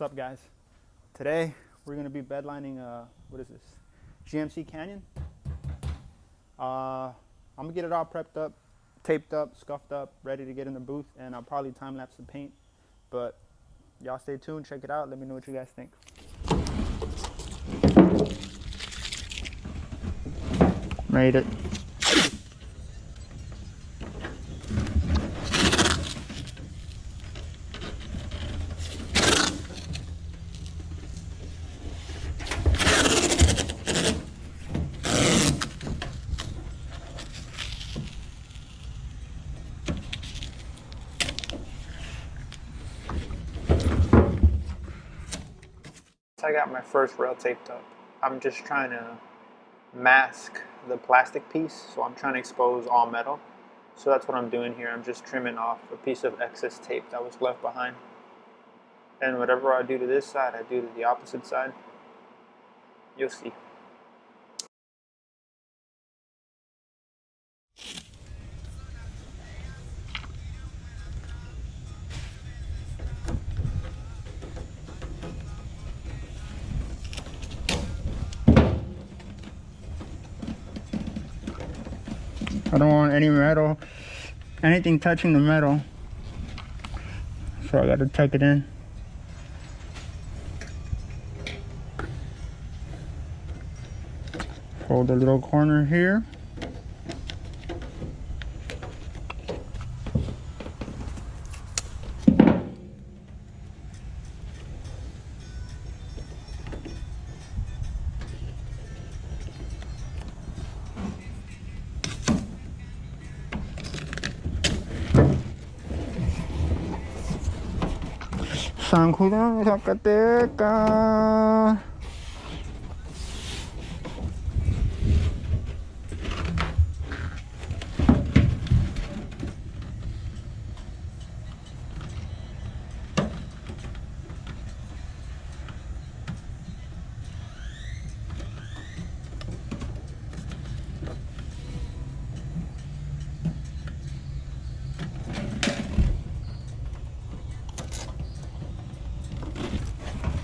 What's up, guys? Today we're going to be bedlining what is this, GMC Canyon. I'm gonna get it all prepped up, taped up, scuffed up, ready to get in the booth, and I'll probably time lapse the paint. But y'all stay tuned, check it out, let me know what you guys think. Made it. I got my first rail taped up. I'm just trying to mask the plastic piece, so I'm trying to expose all metal. So that's what I'm doing here. I'm just trimming off a piece of excess tape that was left behind. And whatever I do to this side, I do to the opposite side. You'll see. I don't want any metal, anything touching the metal, so I got to tuck it in. Hold the little corner here. Sangkulan Zacatecas.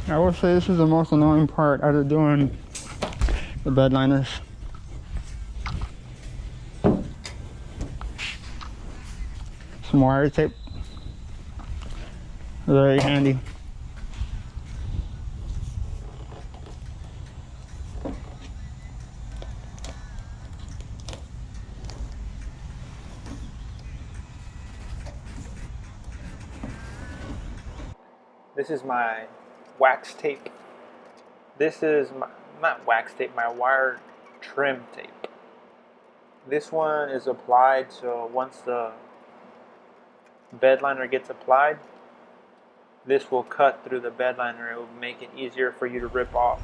I would say this is the most annoying part out of doing the bedliners. Some wire tape, very handy. This is my wax tape. This is my, not wax tape, my wire trim tape. This one is applied, so once the bedliner gets applied, this will cut through the bedliner. It will make it easier for you to rip off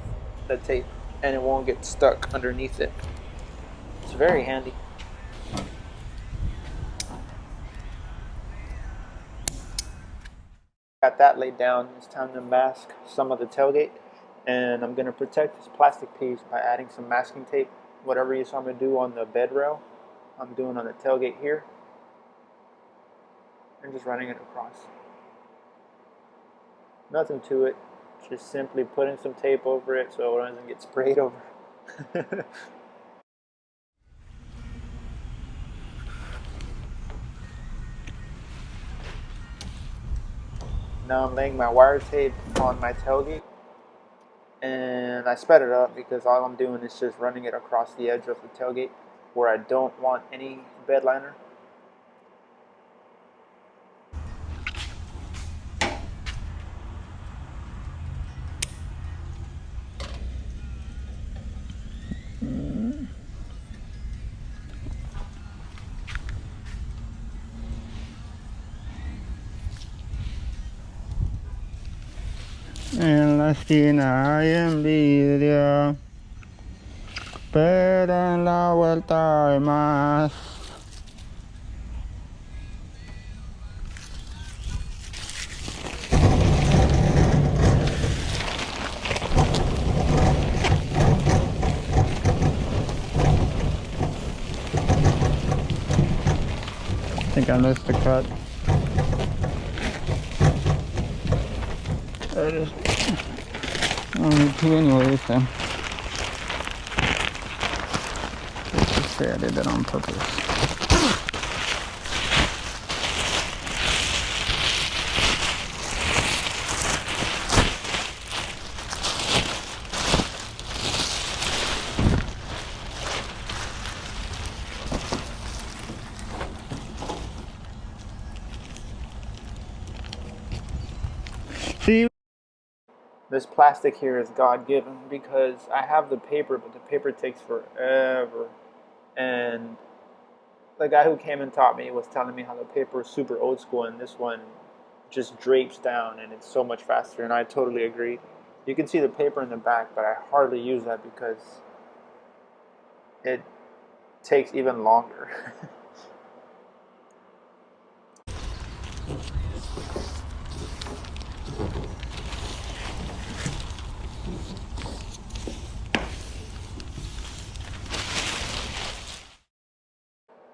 the tape, and it won't get stuck underneath it. It's very handy. Got that laid down. It's time to mask some of the tailgate, and I'm going to protect this plastic piece by adding some masking tape. Whatever you saw me do on the bed rail, I'm doing on the tailgate here, and just running it across. Nothing to it, just simply putting some tape over it so it doesn't get sprayed over. Now I'm laying my wire tape on my tailgate, and I sped it up because all I'm doing is just running it across the edge of the tailgate where I don't want any bed liner. En la esquina hay envidia, pero en la vuelta hay más. I think I missed the cut. There it is. don't need to anyways, then. Let's just say I did that on purpose. See? This plastic here is God-given because I have the paper, but the paper takes forever. And the guy who came and taught me was telling me how the paper is super old school and this one just drapes down and it's so much faster, and I totally agree. You can see the paper in the back, but I hardly use that because it takes even longer.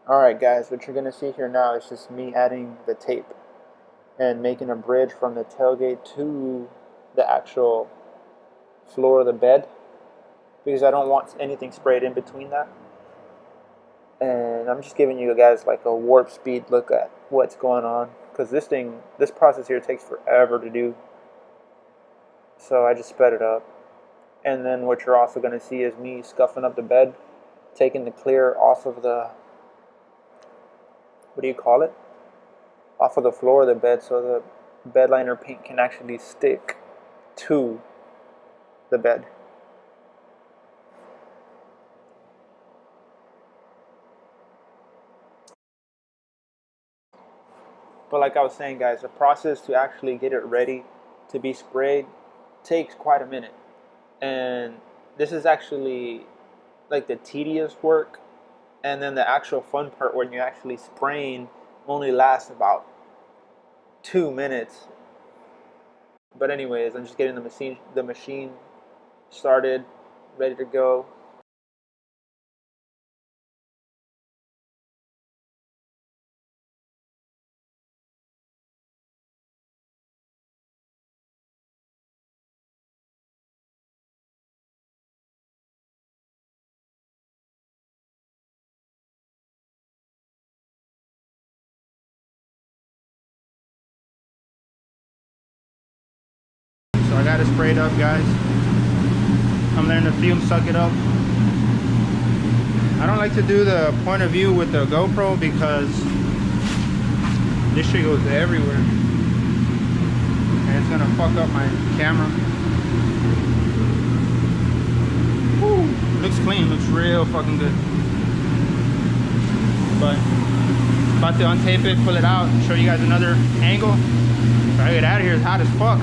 Alright guys, what you're going to see here now is just me adding the tape and making a bridge from the tailgate to the actual floor of the bed, because I don't want anything sprayed in between that. And I'm just giving you guys like a warp speed look at what's going on, because this process here takes forever to do. So I just sped it up. And then what you're also going to see is me scuffing up the bed, taking the clear off of the, what do you call it? Off of the floor of the bed, so the Bedliner paint can actually stick to the bed. But like I was saying guys, the process to actually get it ready to be sprayed takes quite a minute. And this is actually like the tedious work, and then the actual fun part when you're actually spraying only lasts about 2 minutes. But anyways, I'm just getting the machine started, ready to go. So I got it sprayed up, guys. I'm letting the fumes suck it up. I don't like to do the point of view with the GoPro because this shit goes everywhere and it's gonna fuck up my camera. Woo, looks clean, looks real fucking good. But about to untape it, pull it out, show you guys another angle. Try to get out of here, it's hot as fuck.